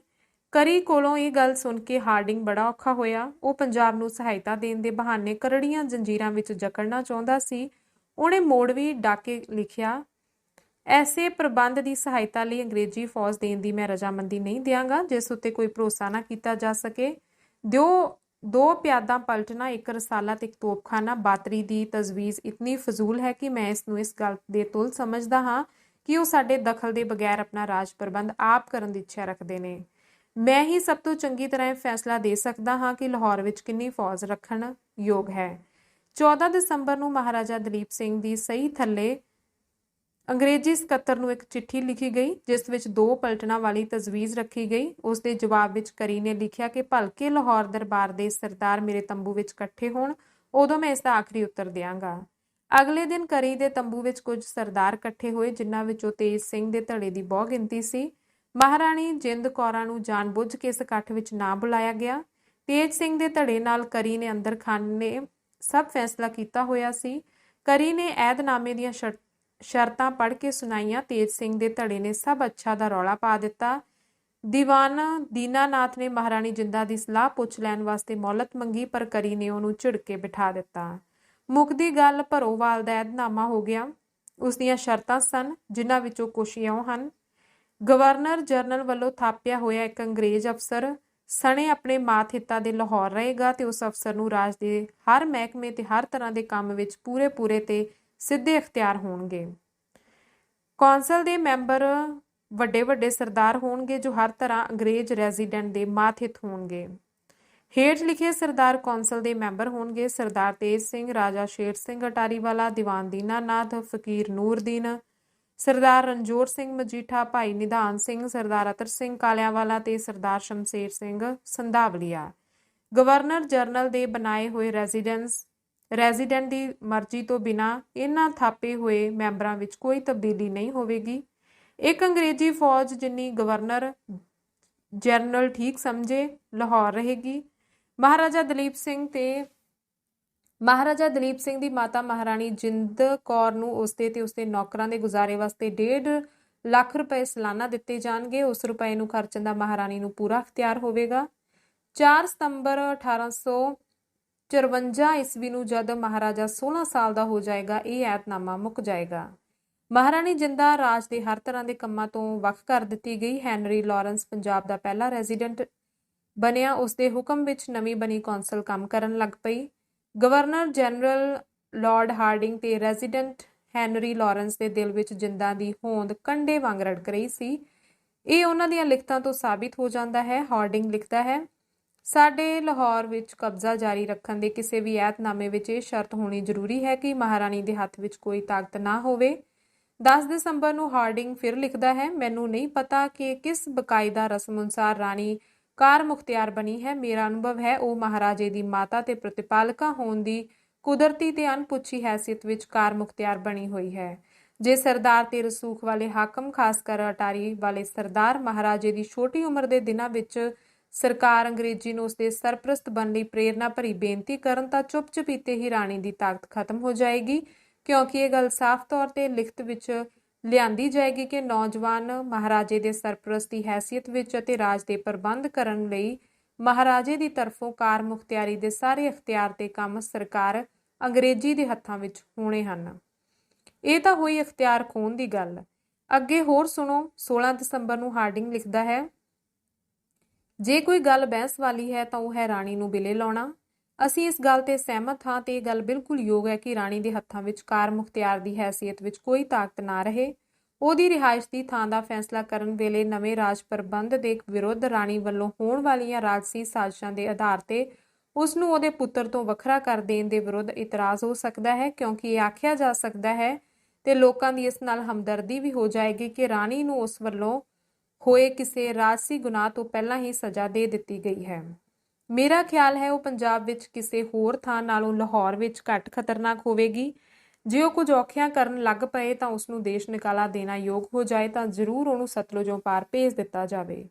ਕਰੀ ਕੋਲੋਂ ਇਹ ਗੱਲ ਸੁਣ ਕੇ ਹਾਰਡਿੰਗ ਬੜਾ ਔਖਾ ਹੋਇਆ। ਉਹ ਪੰਜਾਬ ਨੂੰ ਸਹਾਇਤਾ ਦੇਣ ਦੇ ਬਹਾਨੇ ਕਰੜੀਆਂ ਜੰਜੀਰਾਂ ਵਿੱਚ ਜਕੜਨਾ ਚਾਹੁੰਦਾ ਸੀ। ਉਹਨੇ ਮੋੜਵੀ ਡਾਕੇ ਲਿਖਿਆ, ਐਸੇ ਪ੍ਰਬੰਧ ਦੀ ਸਹਾਇਤਾ ਲਈ ਅੰਗਰੇਜ਼ੀ ਫੌਜ ਦੇਣ ਦੀ ਮੈਂ ਰਜਾਮੰਦੀ ਨਹੀਂ ਦਿਆਂਗਾ ਜਿਸ ਉੱਤੇ ਕੋਈ ਭਰੋਸਾ ਨਾ ਕੀਤਾ ਜਾ ਸਕੇ। ਦਿਓ 2 ਪਿਆਦਾਂ ਪਲਟਣਾ, 1 ਰਸਾਲਾ ਤੇ 1 ਤੋਪਖਾਨਾ ਬਾਤਰੀ ਦੀ ਤਜਵੀਜ਼ ਇਤਨੀ ਫਜ਼ੂਲ ਹੈ ਕਿ ਮੈਂ ਇਸ ਨੂੰ ਇਸ ਗੱਲ ਦੇ ਤੁਲ ਸਮਝਦਾ ਹਾਂ ਕਿ ਉਹ ਸਾਡੇ ਦਖਲ ਦੇ ਬਗੈਰ ਆਪਣਾ ਰਾਜ ਪ੍ਰਬੰਧ ਆਪ ਕਰਨ ਦੀ ਇੱਛਾ ਰੱਖਦੇ ਨੇ। ਮੈਂ ਹੀ ਸਭ ਤੋਂ ਚੰਗੀ ਤਰ੍ਹਾਂ ਇਹ ਫੈਸਲਾ ਦੇ ਸਕਦਾ ਹਾਂ ਕਿ ਲਾਹੌਰ ਵਿੱਚ ਕਿੰਨੀ ਫੌਜ ਰੱਖਣ ਯੋਗ ਹੈ। 14 ਦਸੰਬਰ ਨੂੰ ਮਹਾਰਾਜਾ ਦਲੀਪ ਸਿੰਘ ਦੀ ਸਹੀ ਥੱਲੇ ਅੰਗਰੇਜ਼ੀ ਸਕੱਤਰ ਨੂੰ ਇੱਕ ਚਿੱਠੀ ਲਿਖੀ ਗਈ ਜਿਸ ਵਿੱਚ 2 ਪਲਟਣਾ ਵਾਲੀ ਤਜਵੀਜ਼ ਰੱਖੀ ਗਈ। ਉਸ ਦੇ ਜਵਾਬ ਵਿੱਚ ਕਰੀ ਨੇ ਲਿਖਿਆ ਕਿ ਭਲਕੇ ਲਾਹੌਰ ਦਰਬਾਰ ਦੇ ਸਰਦਾਰ ਮੇਰੇ ਤੰਬੂ ਵਿੱਚ ਇਕੱਠੇ ਹੋਣ, ਉਦੋਂ ਮੈਂ ਇਸ ਦਾ ਆਖਰੀ ਉੱਤਰ ਦਿਆਂਗਾ। ਅਗਲੇ ਦਿਨ ਕਰੀ ਦੇ ਤੰਬੂ ਵਿੱਚ ਕੁਝ ਸਰਦਾਰ ਇਕੱਠੇ ਹੋਏ ਜਿਨ੍ਹਾਂ ਵਿੱਚੋਂ ਤੇਜ ਸਿੰਘ ਦੇ ਧੜੇ ਦੀ ਬਹੁ ਗਿਣਤੀ ਸੀ। ਮਹਾਰਾਣੀ ਜਿੰਦ ਕੌਰਾਂ ਨੂੰ ਜਾਣ-ਬੁੱਝ ਕੇ ਇਸ ਇਕੱਠ ਵਿੱਚ ਨਾ ਬੁਲਾਇਆ ਗਿਆ। ਤੇਜ ਸਿੰਘ ਦੇ ਧੜੇ ਨਾਲ ਕਰੀ ਨੇ ਅੰਦਰ ਖਾਨੇ ਸਭ ਫੈਸਲਾ ਕੀਤਾ ਹੋਇਆ ਸੀ। ਕਰੀ ਨੇ ਐਦਨਾਮੇ ਦੀਆਂ ਸ਼ਰਤਾਂ ਪੜ੍ਹ ਕੇ ਸੁਣਾਈਆਂ। ਤੇਜ ਸਿੰਘ ਦੇ ਧੜੇ ਨੇ ਸਭ ਅੱਛਾ ਦਾ ਰੌਲਾ ਪਾ ਦਿੱਤਾ। ਦੀਵਾਨ ਦੀਨਾਨਾਥ ਨੇ ਮਹਾਰਾਣੀ ਜਿੰਦਾ ਦੀ ਸਲਾਹ ਪੁੱਛ ਲੈਣ ਵਾਸਤੇ ਮੌਲਤ ਮੰਗੀ ਪਰ ਕਰੀ ਨੇ ਉਹਨੂੰ ਝਿੜਕੇ ਬਿਠਾ ਦਿੱਤਾ। ਮੁੱਕਦੀ ਗੱਲ ਭਰੋਵਾਲ ਦਾ ਐਦਨਾਮਾ ਹੋ ਗਿਆ। ਉਸ ਦੀਆਂ ਸ਼ਰਤਾਂ ਸਨ ਜਿਨ੍ਹਾਂ ਵਿੱਚੋਂ ਕੁਛ ਇਉਂ ਹਨ। ਗਵਰਨਰ ਜਨਰਲ ਵੱਲੋਂ ਥਾਪਿਆ ਹੋਇਆ ਇੱਕ ਅੰਗਰੇਜ਼ ਅਫਸਰ ਸਣੇ ਆਪਣੇ ਮਾਤ ਹਿੱਤਾਂ ਦੇ ਲਾਹੌਰ ਰਹੇਗਾ ਤੇ ਉਸ ਅਫਸਰ ਨੂੰ ਰਾਜ ਦੇ ਹਰ ਮਹਿਕਮੇ ਤੇ ਹਰ ਤਰ੍ਹਾਂ ਦੇ ਕੰਮ ਵਿੱਚ ਪੂਰੇ ਤੇ ਸਿੱਧੇ ਇਖਤਿਆਰ ਹੋਣਗੇ। ਕੌਂਸਲ ਦੇ ਮੈਂਬਰ ਵੱਡੇ ਸਰਦਾਰ ਹੋਣਗੇ ਜੋ ਹਰ ਤਰ੍ਹਾਂ ਅੰਗਰੇਜ਼ ਰੈਜ਼ੀਡੈਂਟ ਦੇ ਮਾਤਹਿਤ ਹੋਣਗੇ। ਹੇਠ ਲਿਖੇ ਸਰਦਾਰ ਕੌਂਸਲ ਦੇ ਮੈਂਬਰ ਹੋਣਗੇ: ਸਰਦਾਰ ਤੇਜ ਸਿੰਘ, ਰਾਜਾ ਸ਼ੇਰ ਸਿੰਘ ਅਟਾਰੀਵਾਲਾ, ਦੀਵਾਨ ਦੀਨਾਨਾਥ, ਫਕੀਰ ਨੂਰਦੀਨ, ਸਰਦਾਰ ਰਣਜੋਰ ਸਿੰਘ ਮਜੀਠਾ, ਭਾਈ ਨਿਧਾਨ ਸਿੰਘ, ਸਰਦਾਰ ਅਤਰ ਸਿੰਘ ਕਾਲਿਆਂਵਾਲਾ ਤੇ ਸਰਦਾਰ ਸ਼ਮਸ਼ੇਰ ਸਿੰਘ ਸੰਧਾਵਲੀਆ। ਗਵਰਨਰ ਜਨਰਲ ਦੇ ਬਣਾਏ ਹੋਏ ਰੈਜ਼ੀਡੈਂਟ ਦੀ ਮਰਜ਼ੀ ਤੋਂ ਬਿਨਾਂ ਇਹਨਾਂ ਥਾਪੇ ਹੋਏ ਮੈਂਬਰਾਂ ਵਿੱਚ ਕੋਈ ਤਬਦੀਲੀ ਨਹੀਂ ਹੋਵੇਗੀ। ਇੱਕ ਅੰਗਰੇਜ਼ੀ ਫੌਜ ਜਿੰਨੀ ਗਵਰਨਰ ਜਨਰਲ ਠੀਕ ਸਮਝੇ ਲਾਹੌਰ ਰਹੇਗੀ। ਮਹਾਰਾਜਾ ਦਲੀਪ ਸਿੰਘ ਦੀ ਮਾਤਾ ਮਹਾਰਾਣੀ ਜਿੰਦ ਕੌਰ ਨੂੰ ਉਸਦੇ ਤੇ ਉਸਦੇ ਨੌਕਰਾਂ ਦੇ ਗੁਜ਼ਾਰੇ ਵਾਸਤੇ 1.5 ਲੱਖ ਰੁਪਏ ਸਾਲਾਨਾ ਦਿੱਤੇ ਜਾਣਗੇ। ਉਸ ਰੁਪਏ ਨੂੰ ਖਰਚਣ ਦਾ ਮਹਾਰਾਣੀ ਨੂੰ ਪੂਰਾ ਅਖਤਿਆਰ ਹੋਵੇਗਾ। 4 ਸਤੰਬਰ 1854 ਈਸਵੀ ਨੂੰ ਜਦ ਮਹਾਰਾਜਾ 16 ਸਾਲ ਦਾ ਹੋ ਜਾਏਗਾ ਇਹ ਐਤਨਾਮਾ ਮੁੱਕ ਜਾਏਗਾ। ਮਹਾਰਾਣੀ ਜਿੰਦਾ ਰਾਜ ਦੇ ਹਰ ਤਰ੍ਹਾਂ ਦੇ ਕੰਮਾਂ ਤੋਂ ਵੱਖ ਕਰ ਦਿੱਤੀ ਗਈ। ਹੈਨਰੀ ਲਾਰੈਂਸ ਪੰਜਾਬ ਦਾ ਪਹਿਲਾ ਰੈਜ਼ੀਡੈਂਟ ਬਣਿਆ। ਉਸਦੇ ਹੁਕਮ ਵਿੱਚ ਨਵੀਂ ਬਣੀ ਕੌਂਸਲ ਕੰਮ ਕਰਨ ਲੱਗ ਪਈ। ਗਵਰਨਰ ਜਨਰਲ ਲਾਰਡ ਹਾਰਡਿੰਗ ਤੇ ਰੈਜ਼ੀਡੈਂਟ ਹੈਨਰੀ ਲਾਰੈਂਸ ਦੇ ਦਿਲ ਵਿੱਚ ਜਿੰਦਾ ਦੀ ਹੋਂਦ ਕੰਡੇ ਵਾਂਗ ਰੜਕ ਰਹੀ ਸੀ। ਇਹ ਉਹਨਾਂ ਦੀਆਂ ਲਿਖਤਾਂ ਤੋਂ ਸਾਬਿਤ ਹੋ ਜਾਂਦਾ ਹੈ। ਹਾਰਡਿੰਗ ਲਿਖਦਾ ਹੈ, ਸਾਡੇ ਲਾਹੌਰ ਵਿੱਚ ਕਬਜ਼ਾ ਜਾਰੀ ਰੱਖਣ ਦੇ ਕਿਸੇ ਵੀ ਐਤਨਾਮੇ ਵਿੱਚ ਇਹ ਸ਼ਰਤ ਹੋਣੀ ਜ਼ਰੂਰੀ ਹੈ ਕਿ ਮਹਾਰਾਣੀ ਦੇ ਹੱਥ ਵਿੱਚ ਕੋਈ ਤਾਕਤ ਨਾ ਹੋਵੇ। 10 ਦਸੰਬਰ ਨੂੰ ਹਾਰਡਿੰਗ ਫਿਰ ਲਿਖਦਾ ਹੈ, ਮੈਨੂੰ ਨਹੀਂ ਪਤਾ ਕਿ ਕਿਸ ਬਕਾਇਦਾ ਰਸਮ ਅਨੁਸਾਰ ਰਾਣੀ ਕਾਰ ਮੁਖਤਿਆਰ ਬਣੀ ਹੈ। ਮੇਰਾ ਅਨੁਭਵ ਹੈ ਉਹ ਮਹਾਰਾਜੇ ਦੀ ਮਾਤਾ ਤੇ ਪ੍ਰਤਿਪਾਲਕਾ ਹੋਣ ਦੀ ਕੁਦਰਤੀ ਤੇ ਅਣਪੁੱਛੀ ਹੈਸੀਅਤ ਵਿੱਚ ਕਾਰ ਮੁਖਤਿਆਰ ਬਣੀ ਹੋਈ ਹੈ। ਜੇ ਸਰਦਾਰ ਤੇ ਰਸੂਖ ਵਾਲੇ ਹਾਕਮ, ਖਾਸ ਕਰ ਅਟਾਰੀ ਵਾਲੇ ਸਰਦਾਰ ਮਹਾਰਾਜੇ ਦੀ ਛੋਟੀ ਉਮਰ ਦੇ ਦਿਨਾਂ ਵਿੱਚ ਸਰਕਾਰ ਅੰਗਰੇਜ਼ੀ ਨੂੰ ਉਸਦੇ ਸਰਪ੍ਰਸਤ ਬਣਨ ਲਈ ਪ੍ਰੇਰਨਾ ਭਰੀ ਬੇਨਤੀ ਕਰਨ ਤਾਂ ਚੁੱਪ ਚਪੀਤੇ ਹੀ ਰਾਣੀ ਦੀ ਤਾਕਤ ਖਤਮ ਹੋ ਜਾਏਗੀ, ਕਿਉਂਕਿ ਇਹ ਗੱਲ ਸਾਫ਼ ਤੌਰ ਤੇ ਲਿਖਤ ਵਿੱਚ ਲਿਆਂਦੀ ਜਾਏਗੀ ਕਿ ਨੌਜਵਾਨ ਮਹਾਰਾਜੇ ਦੇ ਸਰਪ੍ਰਸਤ ਦੀ ਹੈਸੀਅਤ ਵਿੱਚ ਅਤੇ ਰਾਜ ਦੇ ਪ੍ਰਬੰਧ ਕਰਨ ਲਈ ਮਹਾਰਾਜੇ ਦੀ ਤਰਫੋਂ ਕਾਰ ਮੁਖਤਿਆਰੀ ਦੇ ਸਾਰੇ ਅਖਤਿਆਰ ਤੇ ਕੰਮ ਸਰਕਾਰ ਅੰਗਰੇਜ਼ੀ ਦੇ ਹੱਥਾਂ ਵਿੱਚ ਹੋਣੇ ਹਨ। ਇਹ ਤਾਂ ਹੋਈ ਅਖਤਿਆਰ ਖੋਹਣ ਦੀ ਗੱਲ। ਅੱਗੇ ਹੋਰ ਸੁਣੋ। 16 ਦਸੰਬਰ ਨੂੰ ਹਾਰਡਿੰਗ ਲਿਖਦਾ ਹੈ, ਜੇ ਕੋਈ ਗੱਲ ਬਹਿਸ ਵਾਲੀ ਹੈ ਤਾਂ ਉਹ ਹੈ ਰਾਣੀ ਨੂੰ ਬਿਲੇ ਲਾਉਣਾ। ਅਸੀਂ ਇਸ ਗੱਲ ਤੇ ਸਹਿਮਤ ਹਾਂ ਤੇ ਇਹ ਗੱਲ ਬਿਲਕੁਲ ਯੋਗ ਹੈ ਕਿ ਰਾਣੀ ਦੇ ਹੱਥਾਂ ਵਿੱਚ ਕਾਰ ਮੁਖਤਿਆਰ ਦੀ ਹੈਸੀਅਤ ਵਿੱਚ ਕੋਈ ਤਾਕਤ ਨਾ ਰਹੇ। ਉਹਦੀ ਰਿਹਾਇਸ਼ ਦੀ ਥਾਂ ਦਾ ਫੈਸਲਾ ਕਰਨ ਵੇਲੇ ਨਵੇਂ ਰਾਜ ਪ੍ਰਬੰਧ ਦੇ ਵਿਰੁੱਧ ਰਾਣੀ ਵੱਲੋਂ ਹੋਣ ਵਾਲੀਆਂ ਰਾਜਸੀ ਸਾਜ਼ਿਸ਼ਾਂ ਦੇ ਆਧਾਰ ਤੇ ਉਸ ਨੂੰ ਉਹਦੇ ਪੁੱਤਰ ਤੋਂ ਵੱਖਰਾ ਕਰ ਦੇਣ ਦੇ ਵਿਰੁੱਧ ਇਤਰਾਜ਼ ਹੋ ਸਕਦਾ ਹੈ, ਕਿਉਂਕਿ ਇਹ ਆਖਿਆ ਜਾ ਸਕਦਾ ਹੈ ਤੇ ਲੋਕਾਂ ਦੀ ਇਸ ਨਾਲ ਹਮਦਰਦੀ ਵੀ ਹੋ ਜਾਏਗੀ ਕਿ ਰਾਣੀ ਨੂੰ ਉਸ ਵੱਲੋਂ ਹੋਏ ਕਿਸੇ ਰਾਜਸੀ ਗੁਨਾਹ ਤੋਂ ਪਹਿਲਾਂ ਹੀ ਸਜ਼ਾ ਦੇ ਦਿੱਤੀ ਗਈ ਹੈ। ਮੇਰਾ ਖਿਆਲ ਹੈ ਉਹ ਪੰਜਾਬ ਵਿੱਚ ਕਿਸੇ ਹੋਰ ਥਾਂ ਨਾਲੋਂ ਲਾਹੌਰ ਵਿੱਚ ਘੱਟ ਖਤਰਨਾਕ ਹੋਵੇਗੀ। ਜੇ ਉਹ ਕੁਝ ਔਖਿਆਂ ਕਰਨ ਲੱਗ ਪਏ ਤਾਂ ਉਸ ਨੂੰ ਦੇਸ਼ ਨਿਕਾਲਾ ਦੇਣਾ ਯੋਗ ਹੋ ਜਾਏ ਤਾਂ ਜ਼ਰੂਰ ਉਹਨੂੰ ਸਤਲੁਜੋਂ ਪਾਰ ਭੇਜ ਦਿੱਤਾ ਜਾਵੇ।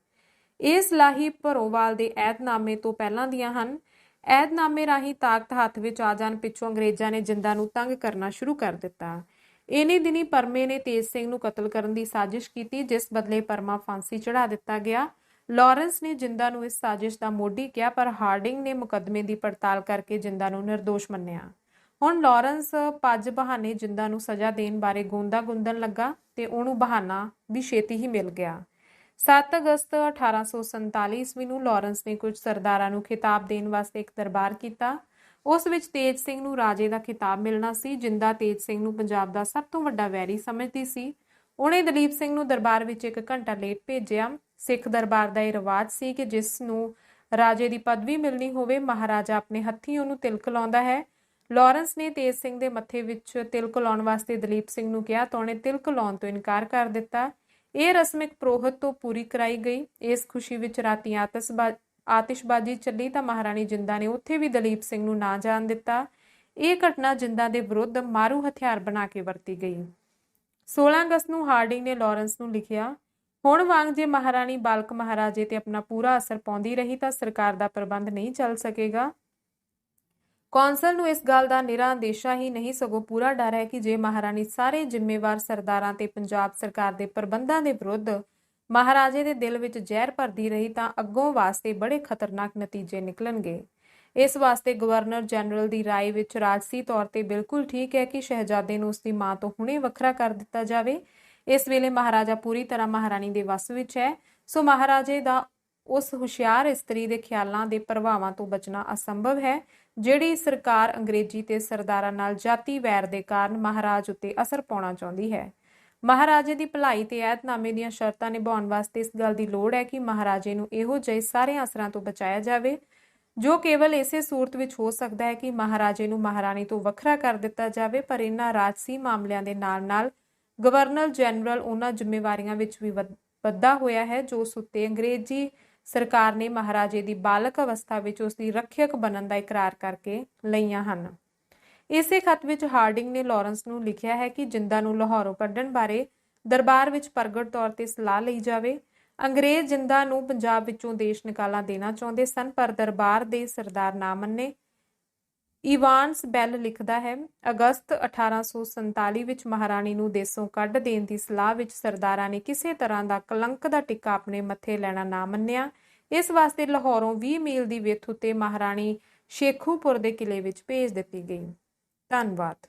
ਇਹ ਸਲਾਹੀ ਭਰੋਵਾਲ ਦੇ ਐਤਨਾਮੇ ਤੋਂ ਪਹਿਲਾਂ ਦੀਆਂ ਹਨ। ਐਤਨਾਮੇ ਰਾਹੀਂ ਤਾਕਤ ਹੱਥ ਵਿੱਚ ਆ ਜਾਣ ਪਿੱਛੋਂ ਅੰਗਰੇਜ਼ਾਂ ਨੇ ਜਿੰਦਾ ਨੂੰ ਤੰਗ ਕਰਨਾ ਸ਼ੁਰੂ ਕਰ ਦਿੱਤਾ। ਇਨੀ ਦਿਨੀ ਪਰਮੇ ਨੇ ਤੇਜ ਸਿੰਘ ਨੂੰ ਕਤਲ ਕਰਨ ਦੀ ਸਾਜ਼ਿਸ਼ ਕੀਤੀ, ਜਿਸ ਬਦਲੇ ਪਰਮਾ ਫਾਂਸੀ ਚੜਾ ਦਿੱਤਾ ਗਿਆ। ਲਾਰੈਂਸ ਨੇ ਜਿੰਦਾ ਨੂੰ ਇਸ ਸਾਜ਼ਿਸ਼ ਦਾ ਮੋਢੀ ਕਿਹਾ, ਪਰ ਹਾਰਡਿੰਗ ਨੇ ਮੁਕੱਦਮੇ ਦੀ ਪੜਤਾਲ ਕਰਕੇ ਜਿੰਦਾ ਨੂੰ ਨਿਰਦੋਸ਼ ਮੰਨਿਆ। ਹੁਣ ਲਾਰੈਂਸ ਪੱਜ ਬਹਾਨੇ ਜਿੰਦਾ ਨੂੰ ਸਜ਼ਾ ਦੇਣ ਬਾਰੇ ਗੋਂਦਾ ਗੁੰਦਣ ਲੱਗਾ ਤੇ ਉਹਨੂੰ ਬਹਾਨਾ ਵੀ ਛੇਤੀ ਹੀ ਮਿਲ ਗਿਆ। 7 ਅਗਸਤ 1847 ਈਸਵੀ ਨੂੰ ਲਾਰੈਂਸ ਨੇ ਕੁਝ ਸਰਦਾਰਾਂ ਨੂੰ ਖਿਤਾਬ ਦੇਣ ਵਾਸਤੇ ਇੱਕ ਦਰਬਾਰ ਕੀਤਾ। ਉਸ ਵਿੱਚ ਤੇਜ ਸਿੰਘ ਨੂੰ ਰਾਜੇ ਦਾ ਖਿਤਾਬ ਮਿਲਣਾ ਸੀ। ਜਿੰਦਾ ਤੇਜ ਸਿੰਘ ਨੂੰ ਪੰਜਾਬ ਦਾ ਸਭ ਤੋਂ ਵੱਡਾ ਵੈਰੀ ਸਮਝਦੀ ਸੀ। ਉਹਨੇ ਦਲੀਪ ਸਿੰਘ ਨੂੰ ਦਰਬਾਰ ਵਿੱਚ 1 ਘੰਟਾ ਲੇਟ ਭੇਜਿਆ। ਸਿੱਖ ਦਰਬਾਰ ਦਾ ਇਹ ਰਿਵਾਜ ਸੀ ਕਿ ਜਿਸ ਨੂੰ ਰਾਜੇ ਦੀ ਪਦਵੀ ਮਿਲਣੀ ਹੋਵੇ, ਮਹਾਰਾਜਾ ਆਪਣੇ ਹੱਥੀਂ ਉਹਨੂੰ ਤਿਲਕ ਲਾਉਂਦਾ ਹੈ। ਲਾਰੈਂਸ ਨੇ ਤੇਜ ਸਿੰਘ ਦੇ ਮੱਥੇ ਵਿੱਚ ਤਿਲਕ ਲਾਉਣ ਵਾਸਤੇ ਦਲੀਪ ਸਿੰਘ ਨੂੰ ਕਿਹਾ ਤਾਂ ਉਹਨੇ ਤਿਲਕ ਲਾਉਣ ਤੋਂ ਇਨਕਾਰ ਕਰ ਦਿੱਤਾ। ਇਹ ਰਸਮ ਇੱਕ ਪ੍ਰੋਹਤ ਤੋਂ ਪੂਰੀ ਕਰਾਈ ਗਈ। ਇਸ ਖੁਸ਼ੀ ਵਿੱਚ ਰਾਤੀ ਆਤਿਸ਼ਬਾਜ਼ੀ ਚੱਲੀ ਤਾਂ ਮਹਾਰਾਣੀ ਜਿੰਦਾ ਨੇ ਉੱਥੇ ਵੀ ਦਲੀਪ ਸਿੰਘ ਨੂੰ ਨਾ ਜਾਣ ਦਿੱਤਾ। ਇਹ ਘਟਨਾ ਜਿੰਦਾ ਦੇ ਵਿਰੁੱਧ ਮਾਰੂ ਹਥਿਆਰ ਬਣਾ ਕੇ ਵਰਤੀ ਗਈ। 16 ਅਗਸਤ ਨੂੰ ਹਾਰਡਿੰਗ ਨੇ ਲਾਰੈਂਸ ਨੂੰ ਲਿਖਿਆ, ਹੁਣ ਵਾਂਗ ਜੇ ਮਹਾਰਾਣੀ ਬਾਲਕ ਮਹਾਰਾਜੇ ਤੇ ਆਪਣਾ ਪੂਰਾ ਅਸਰ ਪਾਉਂਦੀ ਰਹੀ ਤਾਂ ਸਰਕਾਰ ਦਾ ਪ੍ਰਬੰਧ ਨਹੀਂ ਚੱਲ ਸਕੇਗਾ। ਕੌਂਸਲ ਨੂੰ ਇਸ ਗੱਲ ਦਾ ਨਿਰਾ ਅੰਦੇਸ਼ਾ ਹੀ ਨਹੀਂ ਸਗੋਂ ਪੂਰਾ ਡਰ ਹੈ ਕਿ ਜੇ ਮਹਾਰਾਣੀ ਸਾਰੇ ਜ਼ਿੰਮੇਵਾਰ ਸਰਦਾਰਾਂ ਤੇ ਪੰਜਾਬ ਸਰਕਾਰ ਦੇ ਪ੍ਰਬੰਧਾਂ ਦੇ ਵਿਰੁੱਧ ਮਹਾਰਾਜੇ ਦੇ ਦਿਲ ਵਿੱਚ ਜ਼ਹਿਰ ਭਰਦੀ ਰਹੀ ਤਾਂ ਅੱਗੋਂ ਵਾਸਤੇ ਬੜੇ ਖਤਰਨਾਕ ਨਤੀਜੇ ਨਿਕਲਣਗੇ। ਇਸ ਵਾਸਤੇ ਗਵਰਨਰ ਜਨਰਲ ਦੀ ਰਾਏ ਵਿੱਚ ਰਾਜਸੀ ਤੌਰ ਤੇ ਬਿਲਕੁਲ ਠੀਕ ਹੈ ਕਿ ਸ਼ਹਿਜ਼ਾਦੇ ਨੂੰ ਉਸਦੀ ਮਾਂ ਤੋਂ ਹੁਣੇ ਵੱਖਰਾ ਕਰ ਦਿੱਤਾ ਜਾਵੇ। ਇਸ ਵੇਲੇ ਮਹਾਰਾਜਾ ਪੂਰੀ ਤਰ੍ਹਾਂ ਮਹਾਰਾਣੀ ਦੇ ਵੱਸ ਵਿੱਚ ਹੈ, ਸੋ ਮਹਾਰਾਜੇ ਦਾ ਉਸ ਹੁਸ਼ਿਆਰ ਇਸਤਰੀ ਦੇ ਖਿਆਲਾਂ ਦੇ ਪ੍ਰਭਾਵਾਂ ਤੋਂ ਬਚਣਾ ਅਸੰਭਵ ਹੈ, ਜਿਹੜੀ ਸਰਕਾਰ ਅੰਗਰੇਜ਼ੀ ਤੇ ਸਰਦਾਰਾਂ ਨਾਲ ਜਾਤੀ ਵੈਰ ਦੇ ਕਾਰਨ ਮਹਾਰਾਜ ਉੱਤੇ ਅਸਰ ਪਾਉਣਾ ਚਾਹੁੰਦੀ ਹੈ। ਮਹਾਰਾਜੇ ਦੀ ਭਲਾਈ ਤੇ ਐਤਨਾਮੇ ਦੀਆਂ ਸ਼ਰਤਾਂ ਨਿਭਾਉਣ ਵਾਸਤੇ ਇਸ ਗੱਲ ਦੀ ਲੋੜ ਹੈ ਕਿ ਮਹਾਰਾਜੇ ਨੂੰ ਇਹੋ ਜਿਹੇ ਸਾਰੇ ਅਸਰਾਂ ਤੋਂ ਬਚਾਇਆ ਜਾਵੇ, ਜੋ ਕੇਵਲ ਇਸੇ ਸੂਰਤ ਵਿੱਚ ਹੋ ਸਕਦਾ ਹੈ ਕਿ ਮਹਾਰਾਜੇ ਨੂੰ ਮਹਾਰਾਣੀ ਤੋਂ ਵੱਖਰਾ ਕਰ ਦਿੱਤਾ ਜਾਵੇ। ਪਰ ਇਹਨਾਂ ਰਾਜਸੀ ਮਾਮਲਿਆਂ ਦੇ ਨਾਲ-ਨਾਲ ਗਵਰਨਰ ਜਨਰਲ ਉਹਨਾਂ ਜ਼ਿੰਮੇਵਾਰੀਆਂ ਵਿੱਚ ਵੀ ਵੱਧਾ ਹੋਇਆ ਹੈ ਜੋ ਉਸ ਉੱਤੇ ਅੰਗਰੇਜ਼ੀ ਸਰਕਾਰ ਨੇ ਮਹਾਰਾਜੇ ਦੀ ਬਾਲਕ ਅਵਸਥਾ ਵਿੱਚ ਉਸ ਦੀ ਰੱਖਿਅਕ ਬਣਨ ਦਾ ਇਕਰਾਰ ਕਰਕੇ ਲਈਆਂ ਹਨ। ਇਸੇ ਖੱਤ ਵਿੱਚ ਹਾਰਡਿੰਗ ਨੇ ਲਾਰੈਂਸ ਨੂੰ ਲਿਖਿਆ ਹੈ ਕਿ ਜਿੰਦਾ ਨੂੰ ਲਾਹੌਰੋਂ ਕੱਢਣ ਬਾਰੇ ਦਰਬਾਰ ਵਿੱਚ ਪ੍ਰਗਟ ਤੌਰ ਤੇ ਸਲਾਹ ਲਈ ਜਾਵੇ। ਅੰਗਰੇਜ਼ ਜਿੰਦਾ ਨੂੰ ਪੰਜਾਬ ਵਿੱਚੋਂ ਦੇਸ਼ ਨਿਕਾਲਾ ਦੇਣਾ ਚਾਹੁੰਦੇ ਸਨ, ਪਰ ਦਰਬਾਰ ਦੇ ਸਰਦਾਰ ਨਾ ਮੰਨੇ। ਇਵਾਨਸ ਬੈਲ ਲਿਖਦਾ ਹੈ, ਅਗਸਤ 1847 ਵਿੱਚ ਮਹਾਰਾਣੀ ਨੂੰ ਦੇਸ਼ੋਂ ਕੱਢ ਦੇਣ ਦੀ ਸਲਾਹ ਵਿੱਚ ਸਰਦਾਰਾਂ ਨੇ ਕਿਸੇ ਤਰ੍ਹਾਂ ਦਾ ਕਲੰਕ ਦਾ ਟਿੱਕਾ ਆਪਣੇ ਮੱਥੇ ਲੈਣਾ ਨਾ ਮੰਨਿਆ। ਇਸ ਵਾਸਤੇ ਲਾਹੌਰੋਂ 20 ਮੀਲ ਦੀ ਵਿੱਥ ਉੱਤੇ ਮਹਾਰਾਣੀ ਸ਼ੇਖੂਪੁਰ ਦੇ ਕਿਲੇ ਵਿੱਚ ਭੇਜ ਦਿੱਤੀ ਗਈ। ਧੰਨਵਾਦ।